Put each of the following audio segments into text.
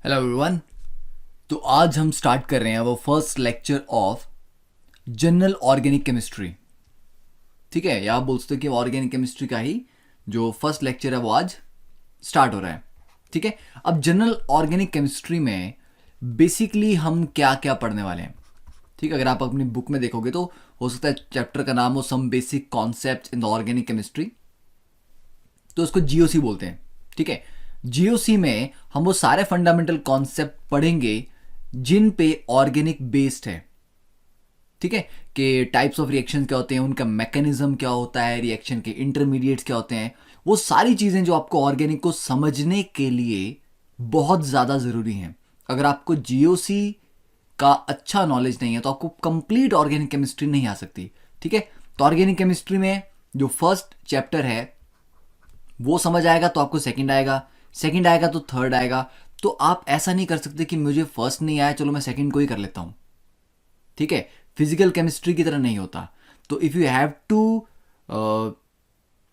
Hello everyone. तो आज हम स्टार्ट कर रहे हैं वो first lecture of general organic chemistry. ठीक है, या आप बोल सकते हो कि ऑर्गेनिक केमिस्ट्री का ही जो फर्स्ट लेक्चर है वो आज स्टार्ट हो रहा है। ठीक है, अब जनरल ऑर्गेनिक केमिस्ट्री में बेसिकली हम क्या क्या पढ़ने वाले हैं। ठीक है, अगर आप अपनी बुक में देखोगे तो हो सकता है चैप्टर का नाम हो some basic concept in the organic chemistry, तो उसको जीओसी बोलते हैं। ठीक है, जीओसी में हम वो सारे फंडामेंटल कॉन्सेप्ट पढ़ेंगे जिन पे ऑर्गेनिक बेस्ड है। ठीक है, कि टाइप्स ऑफ रिएक्शन क्या होते हैं, उनका मैकेनिज्म क्या होता है, रिएक्शन के इंटरमीडिएट्स क्या होते हैं, वो सारी चीजें जो आपको ऑर्गेनिक को समझने के लिए बहुत ज्यादा जरूरी हैं। अगर आपको जीओसी का अच्छा नॉलेज नहीं है तो आपको कंप्लीट ऑर्गेनिक केमिस्ट्री नहीं आ सकती। ठीक है, तो ऑर्गेनिक केमिस्ट्री में जो फर्स्ट चैप्टर है वो समझ आएगा तो आपको सेकंड आएगा, सेकंड आएगा तो थर्ड आएगा। तो आप ऐसा नहीं कर सकते कि मुझे फर्स्ट नहीं आया चलो मैं सेकंड को ही कर लेता हूं। ठीक है, फिजिकल केमिस्ट्री की तरह नहीं होता। तो if you have to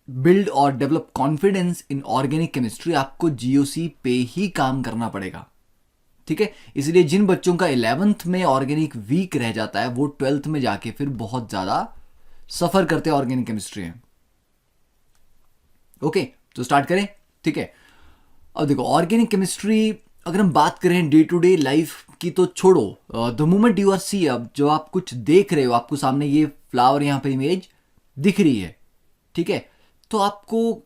build और develop confidence in organic chemistry आपको जीओसी पे ही काम करना पड़ेगा। ठीक है, इसलिए जिन बच्चों का 11th में ऑर्गेनिक वीक रह जाता है वो 12th में जाके फिर बहुत ज्यादा सफर करते हैं ऑर्गेनिक केमिस्ट्री में। ओके, तो स्टार्ट करें। ठीक है, अब देखो ऑर्गेनिक केमिस्ट्री अगर हम बात करें डे टू डे लाइफ की तो छोड़ो, the moment you are see, अब जो आप कुछ देख रहे हो आपको सामने ये फ्लावर यहाँ पे इमेज दिख रही है। ठीक है, तो आपको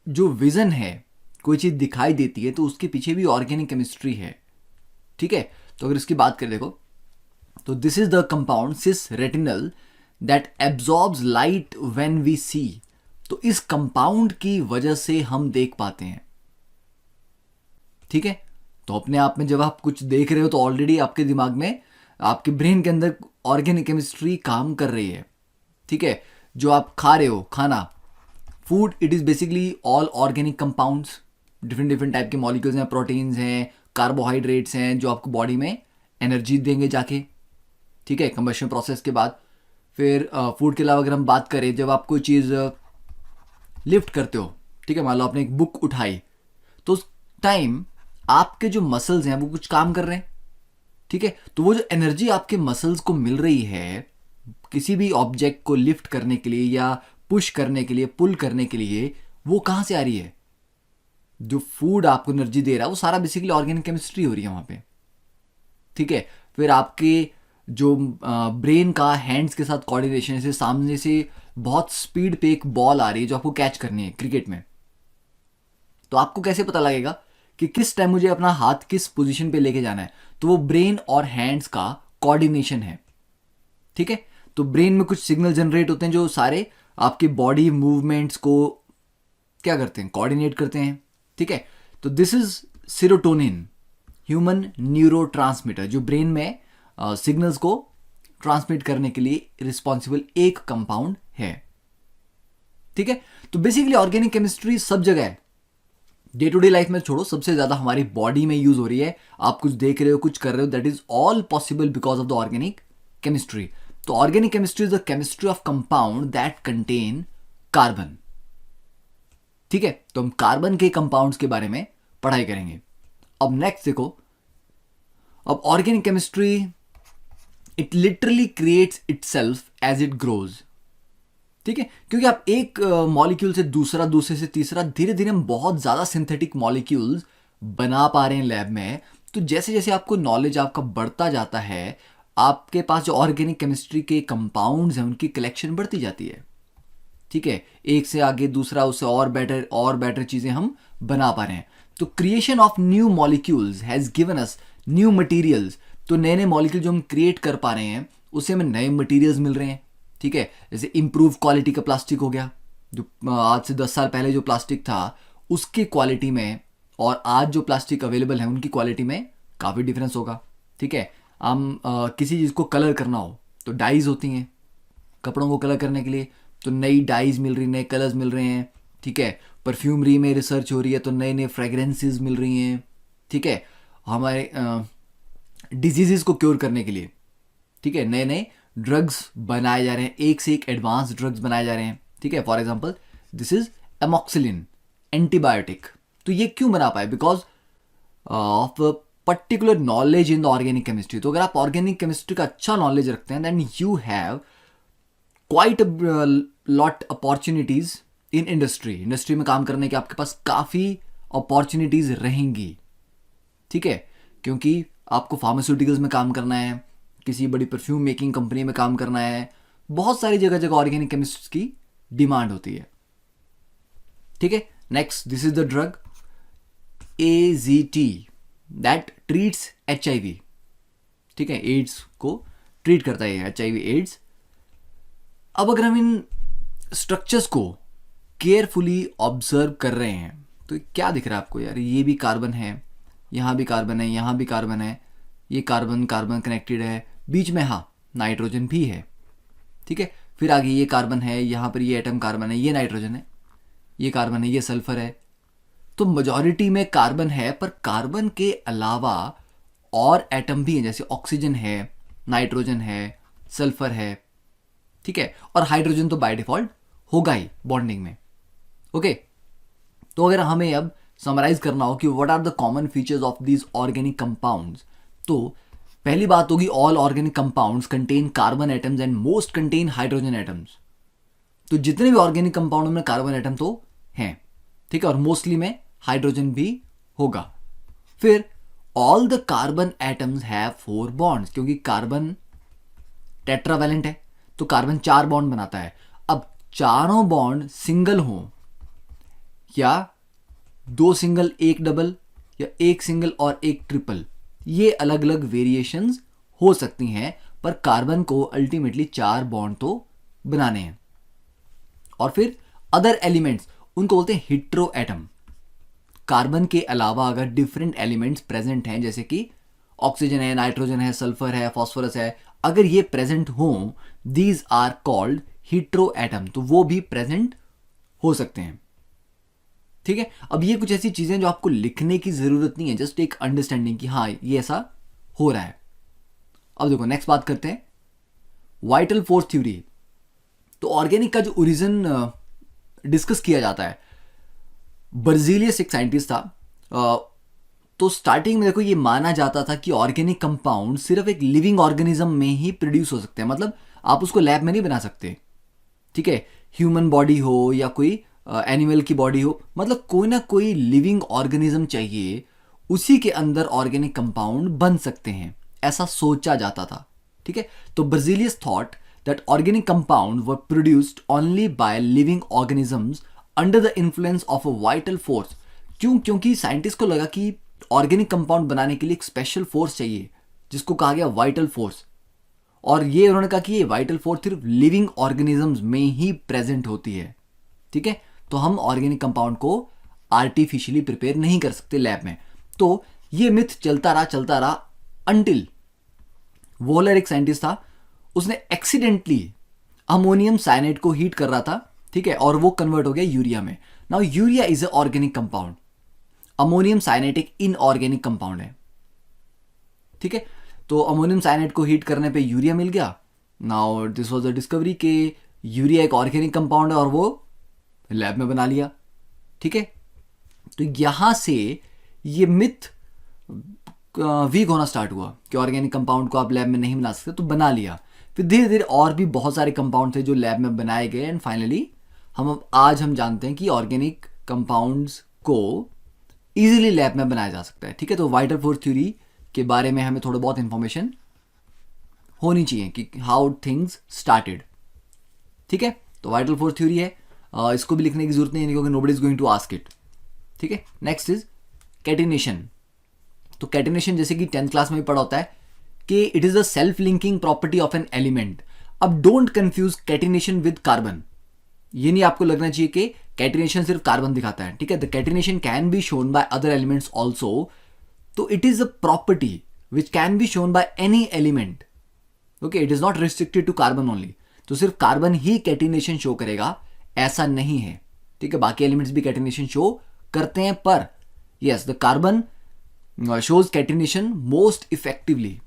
जो विजन है, कोई चीज दिखाई देती है तो उसके पीछे भी ऑर्गेनिक केमिस्ट्री है। ठीक है, तो अगर इसकी बात करें देखो, तो this is the compound cis retinal that absorbs light when we see. तो इस कंपाउंड की वजह से हम देख पाते हैं। ठीक है, तो अपने आप में जब आप कुछ देख रहे हो तो ऑलरेडी आपके दिमाग में, आपके ब्रेन के अंदर ऑर्गेनिक केमिस्ट्री काम कर रही है। ठीक है, जो आप खा रहे हो खाना, food, it is basically all organic compounds, different different type के मॉलिक्यूल्स हैं, प्रोटीन्स हैं, कार्बोहाइड्रेट्स हैं, जो आपको बॉडी में एनर्जी देंगे जाके। ठीक है, कंबशन प्रोसेस के बाद। फिर फूड के अलावा अगर हम बात करें, जब आप कोई चीज़ लिफ्ट करते हो, ठीक है, मान लो आपने एक बुक उठाई, तो उस टाइम आपके जो मसल्स हैं वो कुछ काम कर रहे हैं। ठीक है, तो वो जो एनर्जी आपके मसल्स को मिल रही है किसी भी ऑब्जेक्ट को लिफ्ट करने के लिए या पुश करने के लिए, पुल करने के लिए, वो कहां से आ रही है? जो फूड आपको एनर्जी दे रहा है वो सारा बेसिकली ऑर्गेनिक केमिस्ट्री हो रही है वहां पे। ठीक है, फिर आपके जो ब्रेन का हैंड्स के साथ कोऑर्डिनेशन, से सामने से बहुत स्पीड पे एक बॉल आ रही है जो आपको कैच करनी है क्रिकेट में, तो आपको कैसे पता लगेगा कि किस टाइम मुझे अपना हाथ किस पोजीशन पे लेके जाना है? तो वो ब्रेन और हैंड्स का कोऑर्डिनेशन है। ठीक है, तो ब्रेन में कुछ सिग्नल जनरेट होते हैं जो सारे आपके बॉडी मूवमेंट्स को क्या करते हैं, कोऑर्डिनेट करते हैं। ठीक है, तो this is serotonin, human neurotransmitter, जो ब्रेन में सिग्नल्स को ट्रांसमिट करने के लिए रिस्पॉन्सिबल एक कंपाउंड है। ठीक है, तो बेसिकली ऑर्गेनिक केमिस्ट्री सब जगह है, डे टू डे लाइफ में छोड़ो, सबसे ज्यादा हमारी बॉडी में यूज हो रही है। आप कुछ देख रहे हो, कुछ कर रहे हो, that is all possible because of the organic chemistry. तो organic chemistry is the chemistry of compound that contain carbon. ठीक है, तो हम कार्बन के कंपाउंड्स के बारे में पढ़ाई करेंगे। अब नेक्स्ट देखो, अब organic chemistry it literally creates itself as it grows. ठीक है, क्योंकि आप एक मॉलिक्यूल से दूसरा, दूसरे से तीसरा, धीरे धीरे हम बहुत ज़्यादा सिंथेटिक मॉलिक्यूल्स बना पा रहे हैं लैब में। तो जैसे जैसे आपको नॉलेज आपका बढ़ता जाता है, आपके पास जो ऑर्गेनिक केमिस्ट्री के कंपाउंड्स हैं उनकी कलेक्शन बढ़ती जाती है। ठीक है, एक से आगे दूसरा, उससे और बेटर चीज़ें हम बना पा रहे हैं। तो creation of new molecules has given us new materials. तो नए नए मॉलिक्यूल जो हम क्रिएट कर पा रहे हैं उससे हमें नए मटीरियल्स मिल रहे हैं। ठीक है, जैसे इंप्रूव क्वालिटी का प्लास्टिक हो गया, जो आज से 10 साल पहले जो प्लास्टिक था उसकी क्वालिटी में और आज जो प्लास्टिक अवेलेबल है उनकी क्वालिटी में काफ़ी डिफरेंस होगा। ठीक है, हम किसी चीज़ को कलर करना हो तो डाइज होती हैं कपड़ों को कलर करने के लिए, तो नई डाइज मिल रही, नए कलर्स मिल रहे हैं। ठीक है, परफ्यूमरी में रिसर्च हो रही है तो नए नए फ्रेगरेंसेस मिल रही हैं। ठीक है, हमारे डिजीज़ को क्योर करने के लिए, ठीक है, नए नए ड्रग्स बनाए जा रहे हैं, एक से एक एडवांस ड्रग्स बनाए जा रहे हैं। ठीक है, for example this is एमॉक्सिलिन antibiotic. तो ये क्यों बना पाए? Because of particular knowledge in the organic chemistry. तो अगर आप ऑर्गेनिक केमिस्ट्री का अच्छा नॉलेज रखते हैं then you have quite lot opportunities in industry में काम करने के आपके पास काफ़ी अपॉर्चुनिटीज रहेंगी, ठीक है, क्योंकि आपको फार्मास्यूटिकल्स में काम करना है, किसी बड़ी परफ्यूम मेकिंग कंपनी में काम करना है, बहुत सारी जगह जगह ऑर्गेनिक केमिस्ट्स की डिमांड होती है, ठीक है। Next, this is the drug AZT that treats HIV, ठीक है, एड्स को ट्रीट करता है, HIV एड्स। अब अगर हम इन स्ट्रक्चर्स को केयरफुली ऑब्जर्व कर रहे हैं तो क्या दिख रहा है आपको यार, ये भी कार्बन है, यहाँ भी कार्बन है, यहाँ भी कार्बन है, ये कार्बन कार्बन कनेक्टेड है, बीच में हाँ नाइट्रोजन भी है, ठीक है। फिर आगे ये कार्बन है, यहाँ पर ये एटम कार्बन है, ये नाइट्रोजन है, ये कार्बन है, ये सल्फर है। तो मेजॉरिटी में कार्बन है, पर कार्बन के अलावा और एटम भी हैं, जैसे ऑक्सीजन है, नाइट्रोजन है, सल्फर है, ठीक है, और हाइड्रोजन तो बाय डिफॉल्ट होगा ही बॉन्डिंग में, ओके। तो अगर हमें अब समराइज करना हो कि what are the common features of these organic compounds, तो पहली बात होगी all organic compounds contain carbon atoms and most contain hydrogen atoms. तो जितने भी ऑर्गेनिक कंपाउंड में कार्बन एटम तो हैं, ठीक है, और मोस्टली में हाइड्रोजन भी होगा। फिर all the carbon atoms have 4 bonds, क्योंकि कार्बन टेट्रावैलेंट है तो कार्बन 4 बॉन्ड बनाता है। अब चारों बॉन्ड सिंगल हो या 2 सिंगल 1 डबल या 1 सिंगल और 1 ट्रिपल, ये अलग अलग वेरिएशंस हो सकती हैं, पर कार्बन को अल्टीमेटली 4 बॉन्ड तो बनाने हैं। और फिर अदर एलिमेंट्स, उनको बोलते हैं हिट्रो एटम। कार्बन के अलावा अगर डिफरेंट एलिमेंट्स प्रेजेंट हैं, जैसे कि ऑक्सीजन है, नाइट्रोजन है, सल्फर है, फास्फोरस है, अगर ये प्रेजेंट हों, these are called hetero atom, तो वो भी प्रेजेंट हो सकते हैं, ठीक है। अब ये कुछ ऐसी चीजें जो आपको लिखने की जरूरत नहीं है, जस्ट एक अंडरस्टैंडिंग कि हाँ ये ऐसा हो रहा है। अब देखो नेक्स्ट बात करते हैं वाइटल फोर्स थ्योरी। तो ऑर्गेनिक का जो ओरिजिन डिस्कस किया जाता है, बर्जीलियस एक साइंटिस्ट था। तो स्टार्टिंग में देखो ये माना जाता था कि ऑर्गेनिक कंपाउंड सिर्फ एक लिविंग ऑर्गेनिज्म में ही प्रोड्यूस हो सकते हैं, मतलब आप उसको लैब में नहीं बना सकते, ठीक है। ह्यूमन बॉडी हो या कोई एनिमल की बॉडी हो, मतलब कोई ना कोई लिविंग ऑर्गेनिज्म चाहिए, उसी के अंदर ऑर्गेनिक कंपाउंड बन सकते हैं, ऐसा सोचा जाता था, ठीक है। तो Berzelius thought that organic compound were produced only by living organisms under the influence of a vital force. क्योंकि साइंटिस्ट को लगा कि ऑर्गेनिक कंपाउंड बनाने के लिए एक स्पेशल फोर्स चाहिए, जिसको कहा गया वाइटल फोर्स। और ये उन्होंने कहा कि ये वाइटल फोर्स सिर्फ लिविंग ऑर्गेनिजम्स में ही प्रेजेंट होती है, ठीक है। तो हम ऑर्गेनिक कंपाउंड को आर्टिफिशियली प्रिपेयर नहीं कर सकते लैब में। तो ये मिथ चलता रहा अंटिल वोलर एक साइंटिस्ट था, उसने एक्सीडेंटली अमोनियम साइनाइड को हीट कर रहा था, ठीक है, और वो कन्वर्ट हो गया यूरिया में। Now urea is a organic compound, ammonium cyanide एक इनऑर्गेनिक कंपाउंड है, ठीक है। तो अमोनियम साइनाइड को हीट करने पे यूरिया मिल गया। Now this was the discovery के यूरिया एक ऑर्गेनिक कंपाउंड है और वो लैब में बना लिया, ठीक है। तो यहां से ये मिथ वीक होना स्टार्ट हुआ कि ऑर्गेनिक कंपाउंड को आप लैब में नहीं बना सकते, तो बना लिया। फिर धीरे धीरे और भी बहुत सारे कंपाउंड थे जो लैब में बनाए गए, एंड फाइनली आज हम जानते हैं कि ऑर्गेनिक कंपाउंड्स को इजीली लैब में बनाया जा सकता है, ठीक है। तो वाइटल फोर्स थ्योरी के बारे में हमें थोड़ा बहुत इंफॉर्मेशन होनी चाहिए कि हाउ थिंग्स स्टार्टेड, ठीक है। तो वाइटल फोर्स थ्योरी है, इसको भी लिखने की जरूरत नहीं है क्योंकि nobody is going to ask it, ठीक है। Next is catenation. तो कैटिनेशन जैसे कि 10th क्लास में भी पढ़ा होता है कि it is the self linking property of an element. अब don't confuse catenation with carbon, ये नहीं आपको लगना चाहिए कि कैटिनेशन सिर्फ कार्बन दिखाता है, ठीक है। The catenation can be shown by other elements also. तो it is a property which can be shown by any element, okay, it is not restricted to carbon only. तो सिर्फ कार्बन ही catenation show करेगा ऐसा नहीं है, ठीक है। बाकी एलिमेंट्स भी कैटिनेशन शो करते हैं, पर yes the carbon shows catenation most effectively,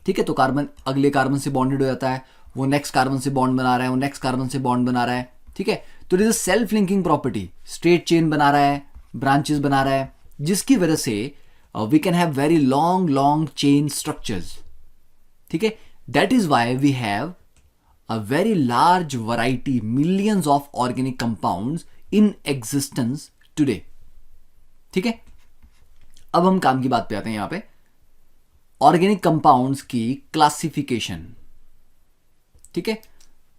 ठीक है। तो कार्बन अगले कार्बन से बॉन्डेड हो जाता है, वो नेक्स्ट कार्बन से बॉन्ड बना रहा है, वो नेक्स्ट कार्बन से बॉन्ड बना रहा है, ठीक है। तो it is a self linking property, straight chain बना रहा है, ब्रांचेस बना रहा है, जिसकी वजह से we can have very long long chain structures. ठीक है, that is why we have a very large variety, millions of organic compounds in existence today. ठीक है, अब हम काम की बात पे आते हैं. यहां पे ऑर्गेनिक कंपाउंड्स की क्लासिफिकेशन. ठीक है,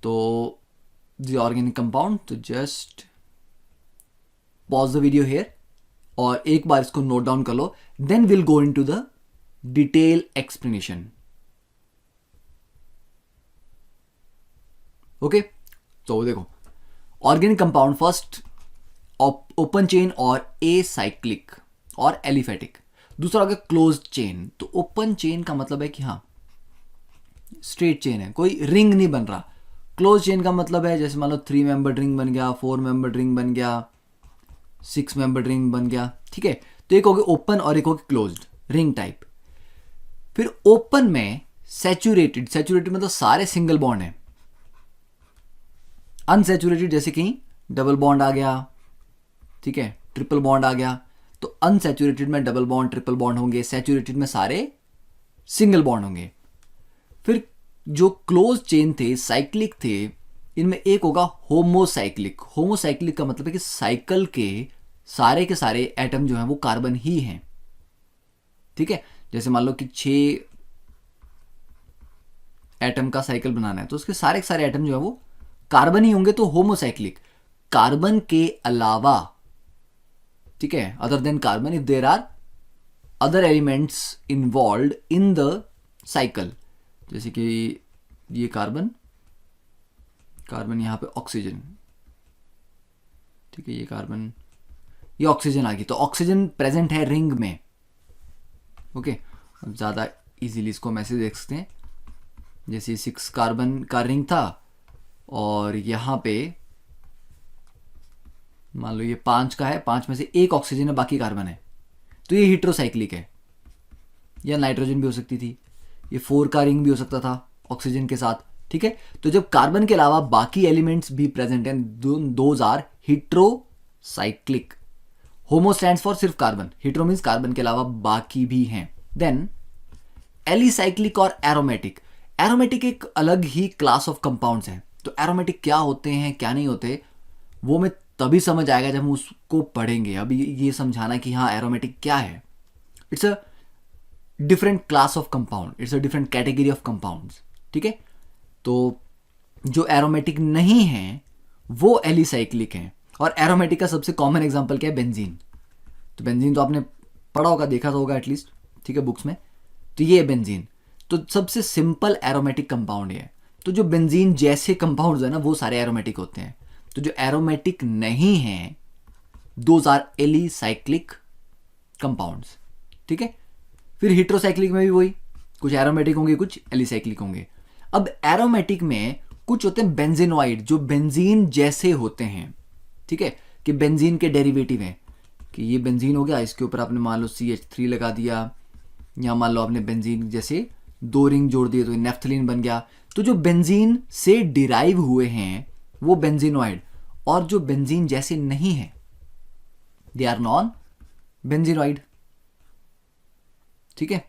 तो द ऑर्गेनिक कंपाउंड, तो just pause the video here और एक बार इसको नोट डाउन कर लो, then will go into the detail explanation. Okay, तो देखो organic compound first open chain और एसाइक्लिक और एलिफेटिक. दूसरा हो गया क्लोज चेन. तो ओपन चेन का मतलब है कि हाँ स्ट्रेट चेन है, कोई रिंग नहीं बन रहा. क्लोज चेन का मतलब है जैसे मान लो 3 मेंबर रिंग बन गया, 4 मेंबर रिंग बन गया, 6 मेंबर रिंग बन गया. ठीक है, तो एक हो गया ओपन और एक हो गया क्लोज्ड रिंग टाइप. फिर ओपन में सैचुरेटेड, सैचुरेटेड मतलब सारे सिंगल बॉन्ड है. अनसैचुरेटेड जैसे कि डबल बॉन्ड आ गया, ठीक है, ट्रिपल बॉन्ड आ गया. तो अनसैचुरेटेड में डबल बॉन्ड ट्रिपल बॉन्ड होंगे, सैचुरेटेड में सारे सिंगल बॉन्ड होंगे. फिर जो क्लोज चेन थे, साइक्लिक थे, इनमें एक होगा होमोसाइक्लिक. होमोसाइक्लिक का मतलब है कि साइकिल के सारे एटम जो हैं वो कार्बन ही हैं. ठीक है, जैसे मान लो कि 6 एटम का साइकिल बनाना है तो उसके सारे के सारे एटम जो है वो कार्बन ही होंगे, तो होमोसाइक्लिक. कार्बन के अलावा, ठीक है, other than carbon, if there are other elements involve in the cycle, जैसे कि ये कार्बन, कार्बन यहां पे ऑक्सीजन, ठीक है, ये कार्बन, ये ऑक्सीजन आ गई. तो ऑक्सीजन प्रेजेंट है रिंग में. ओके, अब ज्यादा इजीली इसको मैसेज देख सकते हैं. जैसे 6 कार्बन का रिंग था और यहां पे मान लो ये 5 का है, 5 में से एक ऑक्सीजन है, बाकी कार्बन है, तो ये हेट्रोसाइक्लिक है. या नाइट्रोजन भी हो सकती थी, ये 4 का रिंग भी हो सकता था ऑक्सीजन के साथ. ठीक है, तो जब कार्बन के अलावा बाकी एलिमेंट्स भी प्रेजेंट हैं, those are heterocyclic. Homo stands for सिर्फ कार्बन, हेट्रो मींस कार्बन के अलावा बाकी भी हैं. देन एलिसाइक्लिक और एरोमेटिक. एरोमेटिक एक अलग ही क्लास ऑफ कंपाउंड्स है. तो एरोमेटिक क्या होते हैं क्या नहीं होते वो मैं तभी समझ आएगा जब हम उसको पढ़ेंगे. अभी ये समझाना कि हाँ एरोमेटिक क्या है, it's a different class of compound, it's a different category of compounds. ठीक है, तो जो एरोमेटिक नहीं है वो एलिसाइक्लिक हैं. और एरोमेटिक का सबसे कॉमन एग्जांपल क्या है, बेंजीन. तो बेंजीन तो आपने पढ़ा होगा, देखा तो होगा एटलीस्ट, ठीक है, बुक्स में. तो ये है बेंजीन. तो सबसे सिंपल एरोमेटिक कंपाउंड है. तो जो बेंजीन जैसे कंपाउंड्स है ना वो सारे एरोमेटिक होते हैं. तो जो एरोमेटिक नहीं है दोज आर एलिसाइक्लिक कंपाउंड्स. ठीक है, फिर हेट्रोसाइक्लिक में भी वही, कुछ एरोमेटिक होंगे कुछ एलिसाइक्लिक होंगे. अब एरोमेटिक में कुछ होते हैं बेंजीनोइड, जो बेंजीन जैसे होते हैं. ठीक है, कि बेंजीन के डेरिवेटिव हैं, कि ये बेंजीन हो गया, इसके ऊपर आपने मान लो CH3 लगा दिया, या मान लो आपने बेंजीन जैसे 2 रिंग जोड़ दिए तो नेफ्थलीन बन गया. तो जो बेंजीन से डिराइव हुए हैं वो बेंजीनोइड, और जो बेंजीन जैसे नहीं है दे आर नॉन बेंजीनोइड. ठीक है,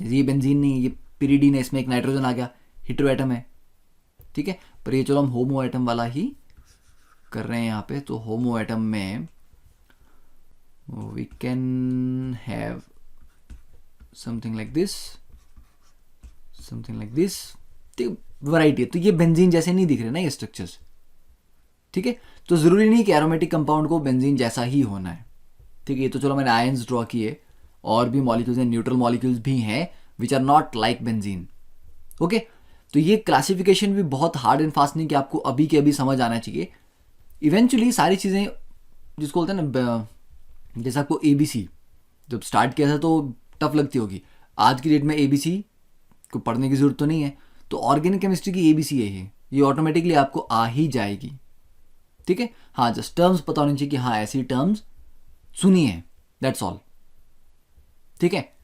ये बेंजीन नहीं, ये पिरिडीन है, इसमें एक नाइट्रोजन आ गया, हेटेरो एटम है. ठीक है, पर ये चलो हम होमो एटम वाला ही कर रहे हैं यहां पे. तो होमो एटम में we can have something like this, something like this. ठीक, वैरायटी है. तो ये बेंजीन जैसे नहीं दिख रहे ना ये स्ट्रक्चर्स. ठीक है, तो जरूरी नहीं कि एरोमेटिक कंपाउंड को बेंजीन जैसा ही होना है. ठीक है, ये तो चलो मैंने आयंस ड्रॉ किए, और भी मॉलिक्यूल्स हैं, न्यूट्रल मॉलिक्यूल्स भी हैं which are not like benzene. Okay, तो ये क्लासिफिकेशन भी बहुत हार्ड एंड फास्ट नहीं कि आपको अभी के अभी समझ आना चाहिए. इवेंचुअली सारी चीज़ें जिसको बोलते हैं ना, जैसे आपको ABC जब स्टार्ट किया था तो टफ लगती होगी, आज की डेट में ABC को पढ़ने की जरूरत तो नहीं है. तो ऑर्गेनिक केमिस्ट्री की ABC है, ये ऑटोमेटिकली आपको आ ही जाएगी. ठीक है, हाँ जस्ट टर्म्स पता होनी चाहिए कि हाँ ऐसी टर्म्स सुनी है, दैट्स ऑल. ठीक है,